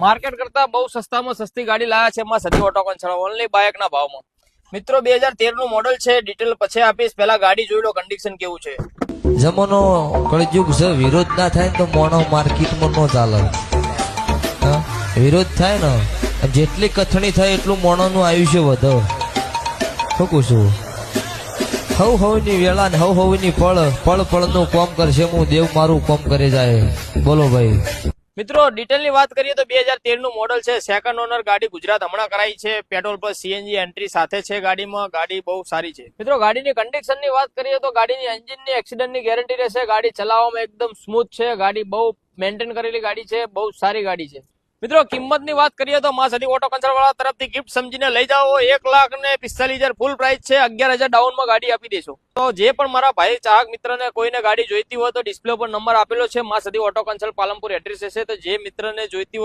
Market કરતા બહુ સસ્તામાં સસ્તી ગાડી લાયા છે માં સદી ઓટો કન્સલ્ટ ઓનલી બાઇકના ભાવમાં. મિત્રો 2013 નું મોડલ છે. ડિટેલ પછી આપીશ, પહેલા ગાડી જોઈ લો કન્ડિશન કેવું છે. જમાનો કળજુગ છે, વિરોધ ના થાય ને તો મોણો માર્કેટમાં નો ચાલે. હા? વિરોધ થાય ને જેટલી કથણી થાય એટલું મોણોનું આયુષ્ય વધે. શું કહું છું? હવની વેળા ને હવની પળ નું કોમ કરશે, હું દેવ મારું કોમ કરે જાય. બોલો ભાઈ. મિત્રો ડિટેલની વાત કરીએ તો 2013 નું મોડલ છે. સેકન્ડ ઓનર ગાડી ગુજરાત હમણાં કરાઈ છે. પેટ્રોલ પ્લસ સીએનજી એન્ટ્રી સાથે છે ગાડીમાં. ગાડી બહુ સારી છે. મિત્રો ગાડીની કન્ડિશનની વાત કરીએ તો ગાડીની એન્જિનની એક્સિડન્ટની ગેરંટી રહેશે. ગાડી ચલાવવામાં એકદમ સ્મૂથ છે. ગાડી બહુ મેન્ટેન કરેલી ગાડી છે. બહુ સારી ગાડી છે. મિત્રો કિંમતની વાત કરીએ તો માં સદી ઓટો કન્સલ્ટ વાળા તરફથી ગિફ્ટ સમજીને લઈ જાઓ. 1,45,000 ફૂલ પ્રાઇસ છે. 11,000 ડાઉનમાં ગાડી આપી દેશો. તો જે પણ મારા ભાઈ ચાહક મિત્રને કોઈને ગાડી જોઈતી હોય તો ડિસ્પ્લે પર નંબર આપેલો છે. માં સદી ઓટો કન્સલ્ટ પાલનપુર એડ્રેસ હશે. તો જે મિત્રને જોઈતી હોય